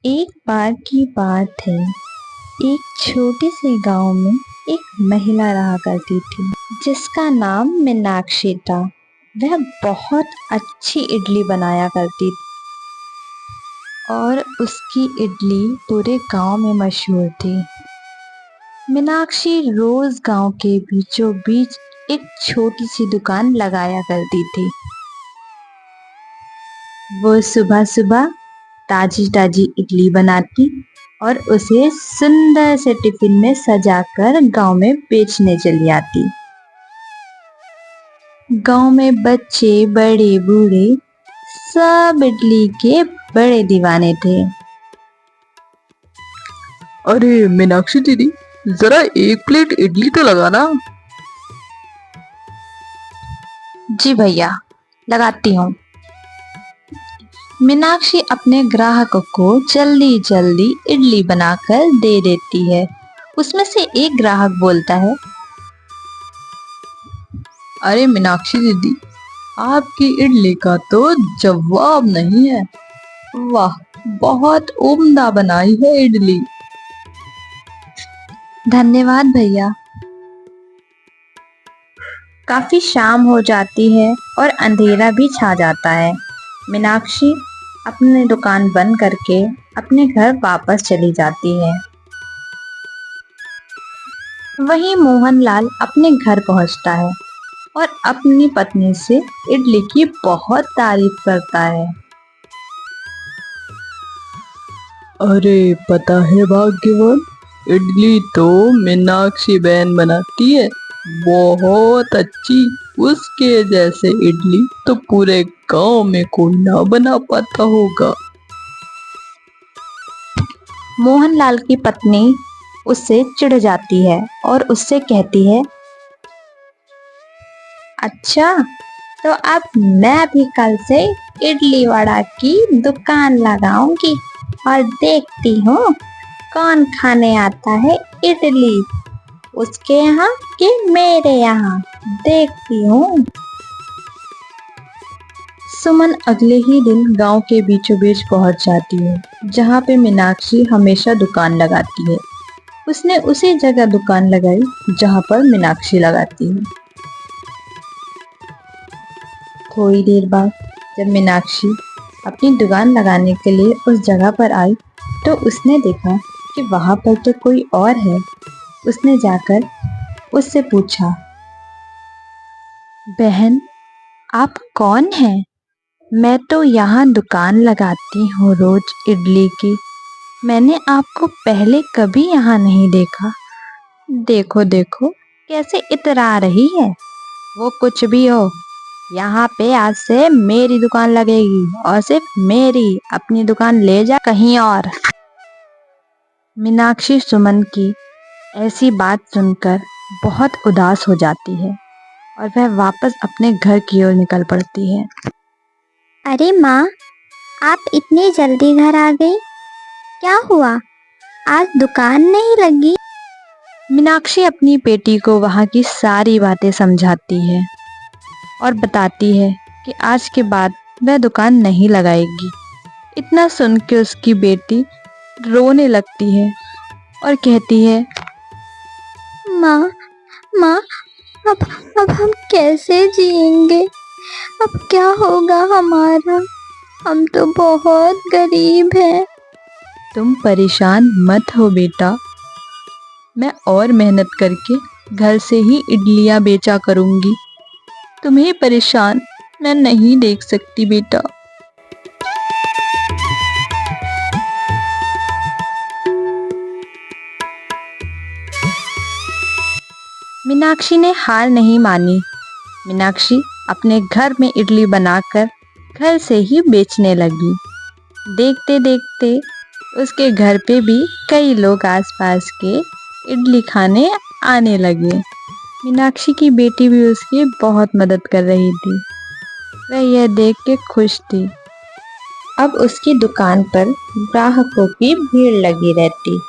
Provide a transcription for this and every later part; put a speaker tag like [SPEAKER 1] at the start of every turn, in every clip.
[SPEAKER 1] एक बार की बात है। एक छोटे से गांव में एक महिला रहा करती थी जिसका नाम मीनाक्षी था। वह बहुत अच्छी इडली बनाया करती थी और उसकी इडली पूरे गांव में मशहूर थी। मीनाक्षी रोज गांव के बीचों बीच एक छोटी सी दुकान लगाया करती थी। वो सुबह सुबह ताजी ताजी इडली बनाती और उसे सुंदर से टिफिन में सजाकर गांव में बेचने चली आती। गांव में बच्चे बड़े बूढ़े सब इडली के बड़े दीवाने थे।
[SPEAKER 2] अरे मीनाक्षी दीदी, जरा एक प्लेट इडली तो लगाना।
[SPEAKER 1] जी भैया, लगाती हूँ। मीनाक्षी अपने ग्राहकों को जल्दी जल्दी इडली बनाकर दे देती है। उसमें से एक ग्राहक बोलता है,
[SPEAKER 2] अरे मीनाक्षी दीदी, आपकी इडली का तो जवाब नहीं है। वाह, बहुत उम्दा बनाई है इडली।
[SPEAKER 1] धन्यवाद भैया। काफी शाम हो जाती है और अंधेरा भी छा जाता है। मीनाक्षी अपनी दुकान बंद करके अपने घर वापस चली जाती है। वहीं मोहनलाल अपने घर पहुंचता है और अपनी पत्नी से इडली की बहुत तारीफ करता है।
[SPEAKER 2] अरे पता है भाग्यवान, इडली तो मीनाक्षी बहन बनाती है, बहुत अच्छी। उसके जैसे इडली तो पूरे गांव में कोई ना बना पाता होगा।
[SPEAKER 1] मोहनलाल की पत्नी उससे चिढ़ जाती है और उससे कहती है, अच्छा, तो अब मैं भी कल से इडली वड़ा की दुकान लगाऊंगी और देखती हूँ कौन खाने आता है इडली, उसके यहाँ कि मेरे यहाँ, देखती हूँ। सुमन अगले ही दिन गांव के बीचों बीच पहुंच जाती है जहाँ पे मीनाक्षी हमेशा दुकान लगाती है। उसने उसी जगह दुकान लगाई जहाँ पर मीनाक्षी लगाती है। थोड़ी देर बाद जब मीनाक्षी अपनी दुकान लगाने के लिए उस जगह पर आई तो उसने देखा कि वहां पर तो कोई और है। उसने जाकर उससे पूछा, बहन, आप कौन हैं? मैं तो यहाँ दुकान लगाती हूँ रोज इडली की। मैंने आपको पहले कभी यहाँ नहीं देखा। देखो देखो कैसे इतरा रही है। वो कुछ भी हो, यहाँ पे आज से मेरी दुकान लगेगी और सिर्फ मेरी। अपनी दुकान ले जा कहीं और। मीनाक्षी सुमन की ऐसी बात सुनकर बहुत उदास हो जाती है और वह वापस अपने घर की ओर निकल पड़ती है।
[SPEAKER 3] अरे माँ, आप इतनी जल्दी घर आ गई? क्या हुआ? आज दुकान नहीं लगी?
[SPEAKER 1] मीनाक्षी अपनी बेटी को वहाँ की सारी बातें समझाती है और बताती है कि आज के बाद वह दुकान नहीं लगाएगी। इतना सुन के उसकी बेटी रोने लगती है और कहती है,
[SPEAKER 3] माँ, माँ, अब अब हम कैसे जिएंगे? अब क्या होगा हमारा? हम तो बहुत गरीब हैं।
[SPEAKER 1] तुम परेशान मत हो बेटा, मैं और मेहनत करके घर से ही इडलियां बेचा करूंगी। तुम्हें परेशान मैं नहीं देख सकती बेटा। मीनाक्षी ने हार नहीं मानी। मीनाक्षी अपने घर में इडली बनाकर घर से ही बेचने लगी। देखते देखते उसके घर पे भी कई लोग आसपास के इडली खाने आने लगे। मीनाक्षी की बेटी भी उसकी बहुत मदद कर रही थी। वह यह देख के खुश थी। अब उसकी दुकान पर ग्राहकों की भीड़ लगी रहती।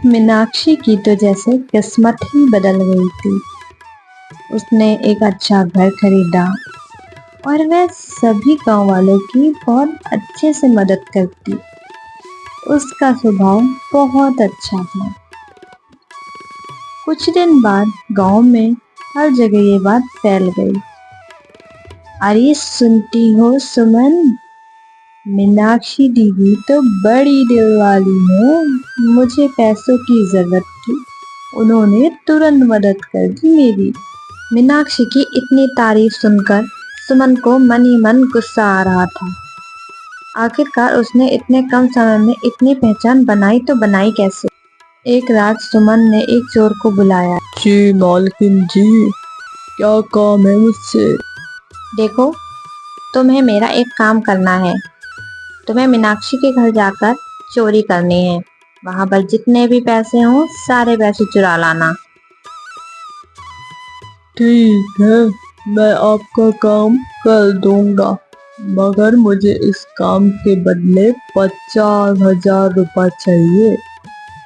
[SPEAKER 1] मीनाक्षी की तो जैसे किस्मत ही बदल गई थी। उसने एक अच्छा घर खरीदा और वह सभी गांव वालों की बहुत अच्छे से मदद करती। उसका स्वभाव बहुत अच्छा था। कुछ दिन बाद गांव में हर जगह ये बात फैल गई। अरे सुनती हो सुमन, मीनाक्षी दीदी तो बड़ी दिल वाली है। मुझे पैसों की जरूरत थी, उन्होंने तुरंत मदद कर दी मेरी। मीनाक्षी की इतनी तारीफ सुनकर सुमन को मन ही मन गुस्सा आ रहा था। आखिरकार उसने इतने कम समय में इतनी पहचान बनाई तो बनाई कैसे। एक रात सुमन ने एक चोर को बुलाया।
[SPEAKER 2] जी मालकिन जी, क्या काम है मुझसे?
[SPEAKER 1] देखो, तुम्हें मेरा एक काम करना है। तुम्हें मीनाक्षी के घर जाकर चोरी करनी है। वहां पर जितने भी पैसे हों सारे पैसे चुरा लाना।
[SPEAKER 2] ठीक है, मैं आपका काम कर दूंगा, मगर मुझे इस काम के बदले 50,000 रुपये चाहिए,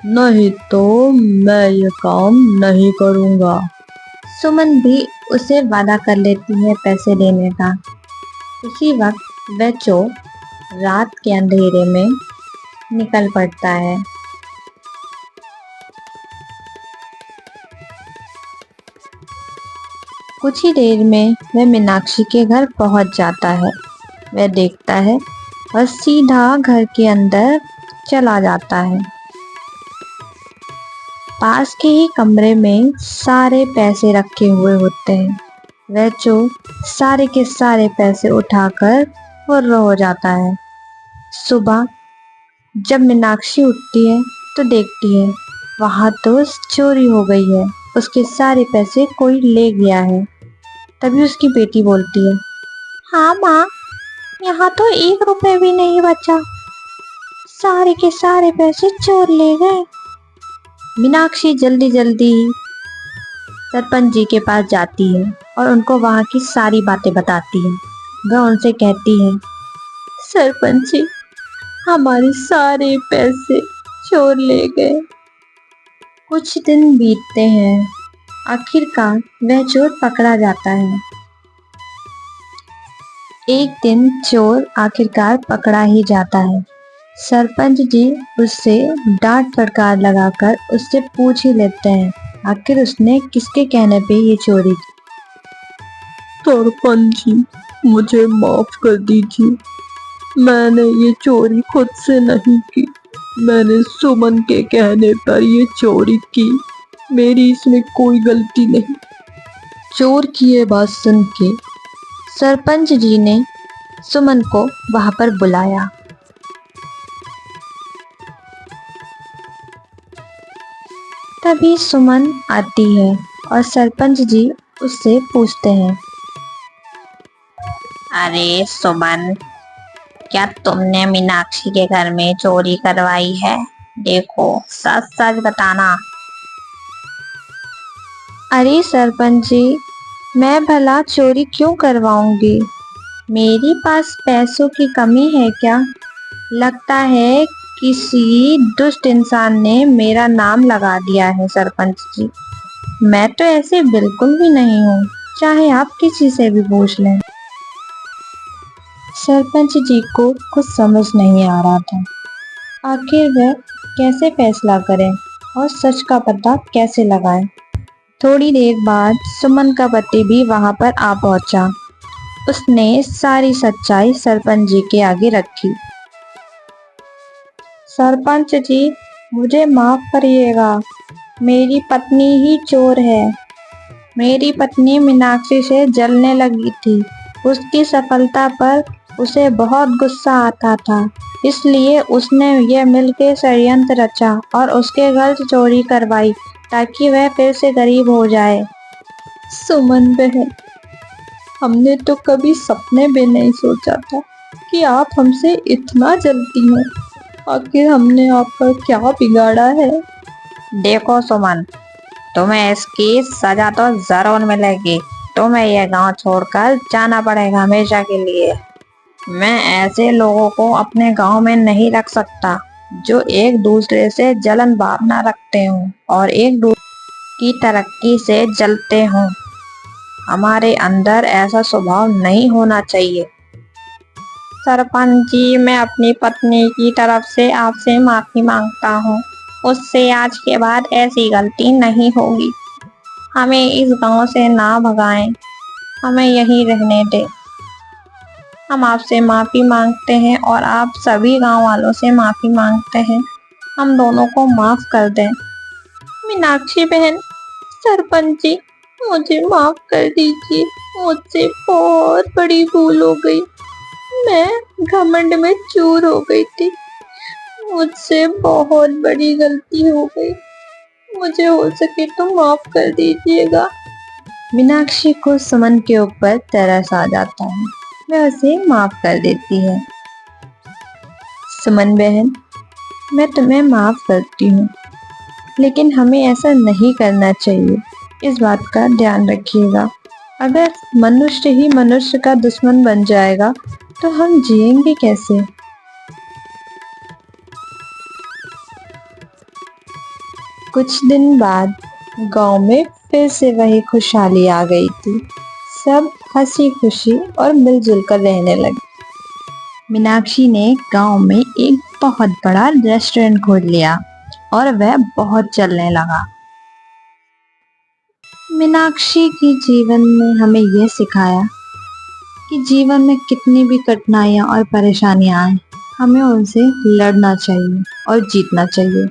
[SPEAKER 2] नहीं तो मैं ये काम नहीं करूंगा।
[SPEAKER 1] सुमन भी उसे वादा कर लेती है पैसे देने का। उसी वक्त वह चोर रात के अंधेरे में निकल पड़ता है। कुछ ही देर में वह मीनाक्षी के घर पहुंच जाता है। वह देखता है और सीधा घर के अंदर चला जाता है। पास के ही कमरे में सारे पैसे रखे हुए होते हैं। वह चोर सारे के सारे पैसे उठाकर फुर्र हो जाता है। सुबह जब मीनाक्षी उठती है तो देखती है वहां तो चोरी हो गई है। उसके सारे पैसे कोई ले गया है। तभी उसकी बेटी बोलती है, हाँ माँ, यहाँ तो 1 रुपए भी नहीं बचा, सारे के सारे पैसे चोर ले गए। मीनाक्षी जल्दी जल्दी सरपंच जी के पास जाती है और उनको वहां की सारी बातें बताती है। वह उनसे कहती है, सरपंच जी, हमारे सारे पैसे चोर ले गए। कुछ दिन बीतते हैं। आखिरकार वह चोर पकड़ा जाता है। एक दिन चोर आखिरकार पकड़ा ही जाता है। सरपंच जी उससे डांट फटकार लगाकर उससे पूछ ही लेते हैं आखिर उसने किसके कहने पे ये चोरी की।
[SPEAKER 2] सरपंच जी, मुझे माफ कर दीजिए, मैंने ये चोरी खुद से नहीं की, मैंने सुमन के कहने पर ये चोरी की, मेरी इसमें कोई गलती नहीं।
[SPEAKER 1] चोर की ये बात सुन के सरपंच जी ने सुमन को वहां पर बुलाया। तभी सुमन आती है और सरपंच जी उससे पूछते हैं, अरे सुमन, क्या तुमने मीनाक्षी के घर में चोरी करवाई है? देखो, सच सच बताना। अरे सरपंच जी, मैं भला चोरी क्यों करवाऊंगी? मेरे पास पैसों की कमी है क्या? लगता है किसी दुष्ट इंसान ने मेरा नाम लगा दिया है सरपंच जी। मैं तो ऐसे बिल्कुल भी नहीं हूँ, चाहे आप किसी से भी पूछ लें। सरपंच जी को कुछ समझ नहीं आ रहा था। आखिर वह कैसे फैसला करें और सच का पता कैसे लगाएं। थोड़ी देर बाद सुमन का पति भी वहां पर आ पहुंचा। उसने सारी सच्चाई सरपंच जी के आगे रखी। सरपंच जी, मुझे माफ करिएगा, मेरी पत्नी ही चोर है। मेरी पत्नी मीनाक्षी से जलने लगी थी। उसकी सफलता पर उसे बहुत गुस्सा आता था, इसलिए उसने ये मिलके षड्यंत्र रचा और उसके घर से चोरी करवाई ताकि वह फिर से गरीब हो जाए।
[SPEAKER 2] सुमन बहन, हमने तो कभी सपने में नहीं सोचा था कि आप हमसे इतना जलती हैं। आखिर हमने आपका क्या बिगाड़ा है?
[SPEAKER 1] देखो सुमन, तुम्हें इसकी सजा तो जरूर मिलेगी। तुम्हें यह गांव छोड़कर जाना पड़ेगा हमेशा के लिए। मैं ऐसे लोगों को अपने गांव में नहीं रख सकता। जो एक दूसरे से जलन भावना रखते हों और एक दूसरे की तरक्की से जलते हों। हमारे अंदर ऐसा स्वभाव नहीं होना चाहिए। सरपंच जी, मैं अपनी पत्नी की तरफ से आपसे माफी मांगता हूँ। उससे आज के बाद ऐसी गलती नहीं होगी। हमें इस गांव से ना भगाएं, हमें यहीं रहने दें। हम आपसे माफी मांगते हैं और आप सभी गांव वालों से माफी मांगते हैं। हम दोनों को माफ कर दें। मीनाक्षी बहन, सरपंच जी, मुझे माफ कर दीजिए। मुझसे बहुत बड़ी भूल हो गई। मैं घमंड में चूर हो गई थी। मुझसे बहुत बड़ी गलती हो गई। मुझे हो सके तो माफ कर दीजिएगा। मीनाक्षी को सुमन के ऊपर तरस आ जाता है। वह उसे माफ कर देती है। सुमन बहन, मैं तुम्हें माफ करती हूँ, लेकिन हमें ऐसा नहीं करना चाहिए। इस बात का ध्यान रखिएगा। अगर मनुष्य ही मनुष्य का दुश्मन बन जाएगा तो हम जिएंगे कैसे? कुछ दिन बाद गांव में फिर से वही खुशहाली आ गई थी। सब हंसी खुशी और मिलजुल कर रहने लगे। मीनाक्षी ने गांव में एक बहुत बड़ा रेस्टोरेंट खोल लिया और वह बहुत चलने लगा। मीनाक्षी की जीवन ने हमें यह सिखाया कि जीवन में कितनी भी कठिनाइयां और परेशानियां आए, हमें उनसे लड़ना चाहिए और जीतना चाहिए।